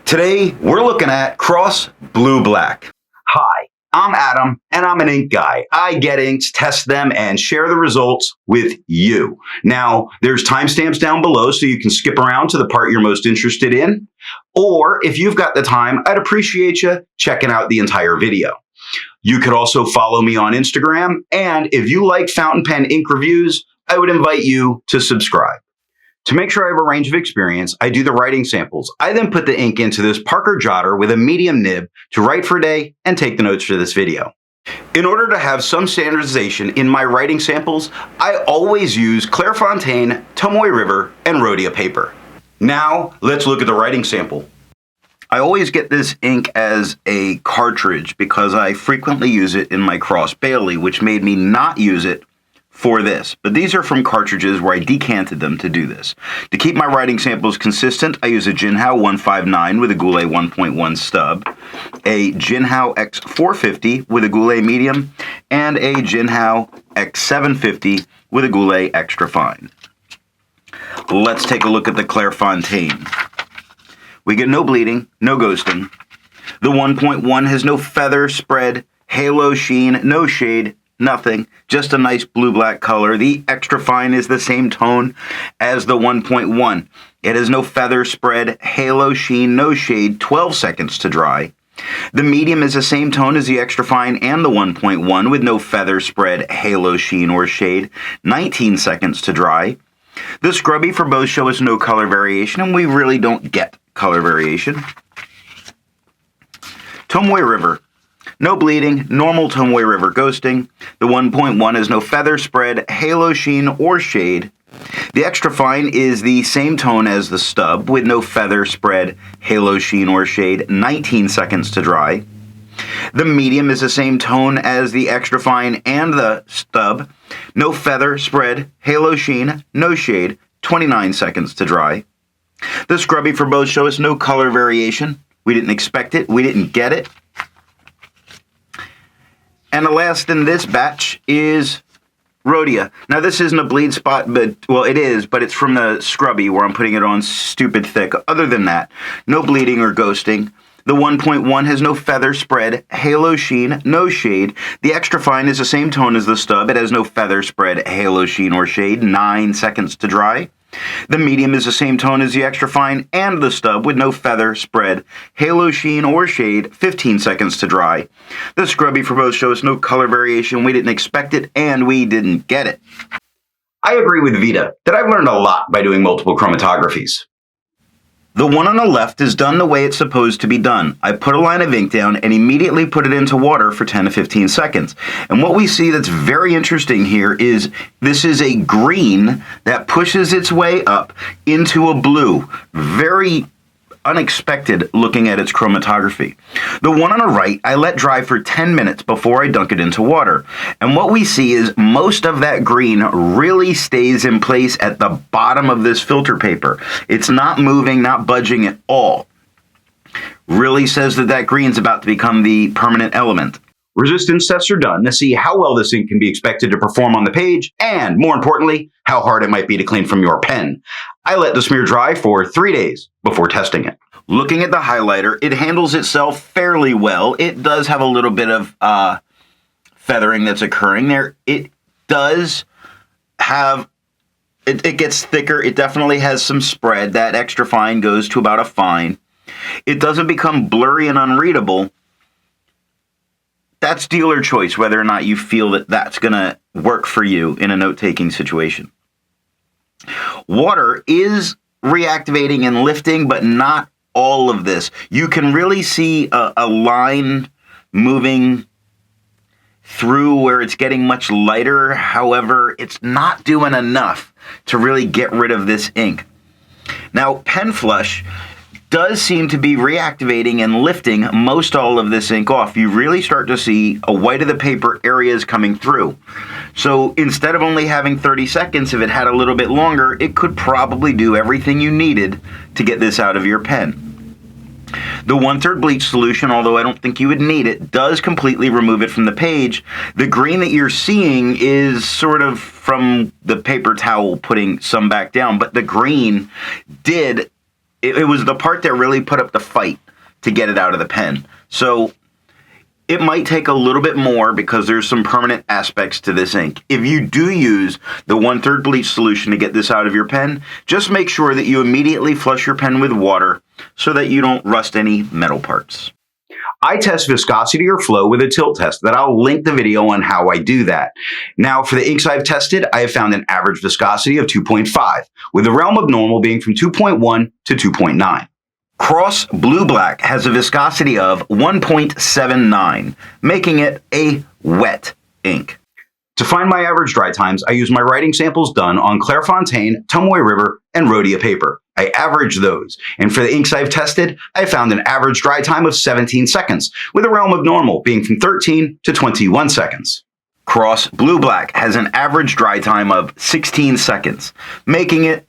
Today, we're looking at Cross Blue-Black. Hi, I'm Adam, and I'm an ink guy. I get inks, test them, and share the results with you. Now, there's timestamps down below so you can skip around to the part you're most interested in. Or, if you've got the time, I'd appreciate you checking out the entire video. You could also follow me on Instagram, and if you like fountain pen ink reviews, I would invite you to subscribe. To make sure I have a range of experience, I do the writing samples. I then put the ink into this Parker jotter with a medium nib to write for a day and take the notes for this video. In order to have some standardization in my writing samples, I always use Clairfontaine, Tomoe River, and Rhodia paper. Now, let's look at the writing sample. I always get this ink as a cartridge because I frequently use it in my Cross Bailey, which made me not use it for this, but these are from cartridges where I decanted them to do this. To keep my writing samples consistent, I use a Jinhao 159 with a Goulet 1.1 stub, a Jinhao X450 with a Goulet medium, and a Jinhao X750 with a Goulet extra fine. Let's take a look at the Clairfontaine. We get no bleeding, no ghosting. The 1.1 has no feather, spread, halo sheen, no shade, nothing, just a nice blue-black color. The extra fine is the same tone as the 1.1. It has no feather spread, halo sheen, no shade, 12 seconds to dry. The medium is the same tone as the extra fine and the 1.1 with no feather spread, halo sheen, or shade, 19 seconds to dry. The scrubby for both show us no color variation, and we really don't get color variation. Tomoe River. No bleeding, normal Tomoe River ghosting. The 1.1 has no feather spread, halo sheen, or shade. The extra fine is the same tone as the stub with no feather spread, halo sheen, or shade, 19 seconds to dry. The medium is the same tone as the extra fine and the stub. No feather spread, halo sheen, no shade, 29 seconds to dry. The scrubby for both show us no color variation. We didn't expect it, we didn't get it. And the last in this batch is Rhodia. Now this isn't a bleed spot, but, well, it is, but it's from the scrubby where I'm putting it on stupid thick. Other than that, no bleeding or ghosting. The 1.1 has no feather spread, halo sheen, no shade. The extra fine is the same tone as the stub. It has no feather spread, halo sheen, or shade, 9 seconds to dry. The medium is the same tone as the extra fine and the stub with no feather spread, halo sheen, or shade, 15 seconds to dry. The scrubby for both shows no color variation. We didn't expect it and we didn't get it. I agree with Vita that I've learned a lot by doing multiple chromatographies. The one on the left is done the way it's supposed to be done. I put a line of ink down and immediately put it into water for 10 to 15 seconds. And what we see that's very interesting here is this is a green that pushes its way up into a blue. Very unexpected looking at its chromatography. The one on the right, I let dry for 10 minutes before I dunk it into water. And what we see is most of that green really stays in place at the bottom of this filter paper. It's not moving, not budging at all. Really says that that green's about to become the permanent element. Resistance tests are done to see how well this ink can be expected to perform on the page, and more importantly, how hard it might be to clean from your pen. I let the smear dry for 3 days before testing it. Looking at the highlighter, it handles itself fairly well. It does have a little bit of feathering that's occurring there. It does have, it gets thicker. It definitely has some spread. That extra fine goes to about a fine. It doesn't become blurry and unreadable. That's dealer choice, whether or not you feel that that's going to work for you in a note-taking situation. Water is reactivating and lifting, but not all of this. You can really see a line moving through where it's getting much lighter. However, it's not doing enough to really get rid of this ink. Now, pen flush does seem to be reactivating and lifting most all of this ink off. You really start to see a white of the paper areas coming through. So instead of only having 30 seconds, if it had a little bit longer, it could probably do everything you needed to get this out of your pen. The 1/3 bleach solution, although I don't think you would need it, does completely remove it from the page. The green that you're seeing is sort of from the paper towel putting some back down, but the green did it was the part that really put up the fight to get it out of the pen. So it might take a little bit more because there's some permanent aspects to this ink. If you do use the 1/3 bleach solution to get this out of your pen, just make sure that you immediately flush your pen with water so that you don't rust any metal parts. I test viscosity or flow with a tilt test that I'll link the video on how I do that. Now, for the inks I've tested, I have found an average viscosity of 2.5, with the realm of normal being from 2.1 to 2.9. Cross Blue Black has a viscosity of 1.79, making it a wet ink. To find my average dry times, I use my writing samples done on Clairfontaine, Tomoe River, and Rhodia paper. I average those, and for the inks I've tested, I found an average dry time of 17 seconds, with a realm of normal being from 13 to 21 seconds. Cross Blue Black has an average dry time of 16 seconds, making it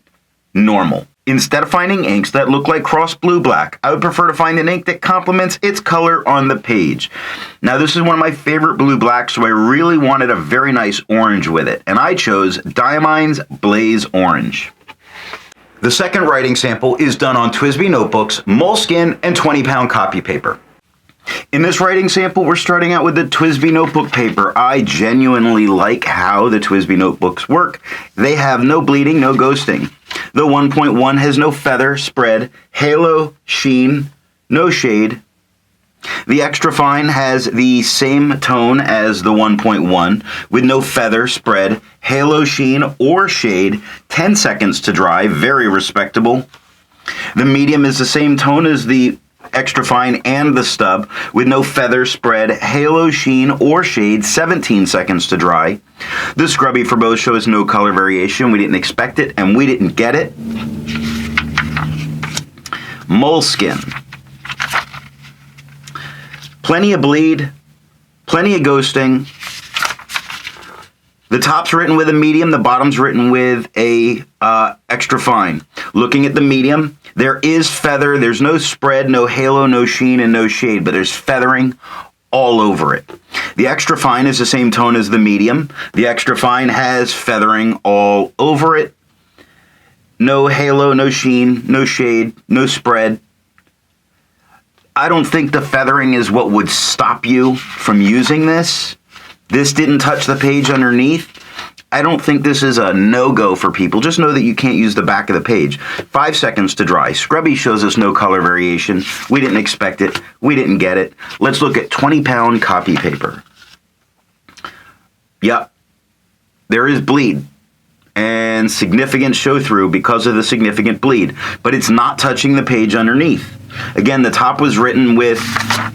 normal. Instead of finding inks that look like Cross Blue Black, I would prefer to find an ink that complements its color on the page. Now, this is one of my favorite blue blacks, so I really wanted a very nice orange with it, and I chose Diamine's Blaze Orange. The second writing sample is done on TWSBI notebooks, moleskin, and 20-pound copy paper. In this writing sample, we're starting out with the TWSBI notebook paper. I genuinely like how the TWSBI notebooks work. They have no bleeding, no ghosting. The 1.1 has no feather, spread, halo, sheen, no shade. The extra fine has the same tone as the 1.1 with no feather, spread, halo, sheen, or shade. 10 seconds to dry, very respectable. The medium is the same tone as the extra fine and the stub with no feather, spread, halo, sheen, or shade. 17 seconds to dry. The scrubby for both shows no color variation. We didn't expect it and we didn't get it. Moleskin. Plenty of bleed, plenty of ghosting. The top's written with a medium, the bottom's written with a extra fine. Looking at the medium, there is feather, there's no spread, no halo, no sheen, and no shade, but there's feathering all over it. The extra fine is the same tone as the medium. The extra fine has feathering all over it. No halo, no sheen, no shade, no spread. I don't think the feathering is what would stop you from using this. This didn't touch the page underneath. I don't think this is a no-go for people. Just know that you can't use the back of the page. 5 seconds to dry. Scrubby shows us no color variation. We didn't expect it. We didn't get it. Let's look at 20-pound copy paper. Yep. There is bleed and significant show-through because of the significant bleed, but it's not touching the page underneath. Again, the top was written with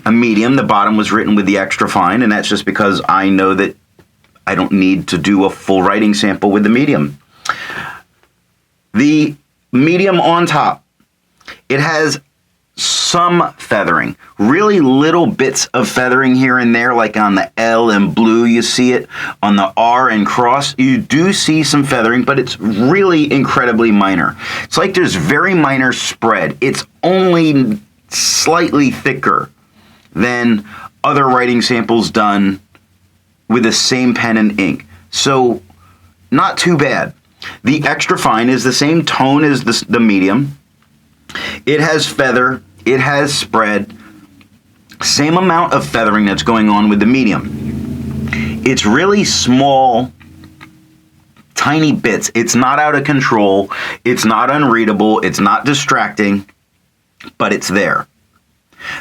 a medium, the bottom was written with the extra fine, and that's just because I know that I don't need to do a full writing sample with the medium. The medium on top, it has some feathering, really little bits of feathering here and there, like on the L and blue you see it, on the R and cross you do see some feathering, but it's really incredibly minor. It's like there's very minor spread. It's only slightly thicker than other writing samples done with the same pen and ink, so not too bad. The extra fine is the same tone as the medium. It has feather, it has spread, same amount of feathering that's going on with the medium. It's really small, tiny bits. It's not out of control, it's not unreadable, it's not distracting, but it's there.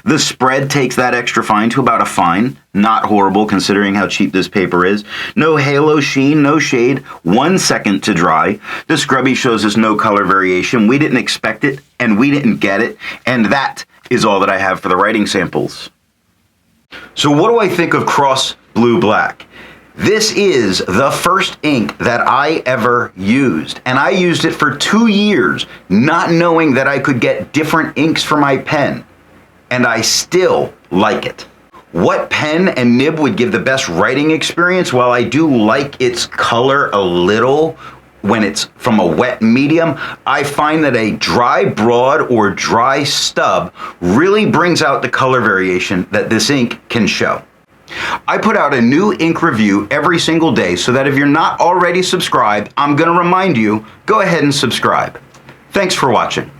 The spread takes that extra fine to about a fine. Not horrible considering how cheap this paper is. No halo, sheen, no shade. 1 second to dry. The scrubby shows us no color variation. We didn't expect it and we didn't get it. And that is all that I have for the writing samples. So what do I think of Cross Blue Black? This is the first ink that I ever used, and I used it for 2 years, not knowing that I could get different inks for my pen. And I still like it. What pen and nib would give the best writing experience? Well, I do like its color a little when it's from a wet medium. I find that a dry broad or dry stub really brings out the color variation that this ink can show. I put out a new ink review every single day, so that if you're not already subscribed, I'm going to remind you, go ahead and subscribe. Thanks for watching.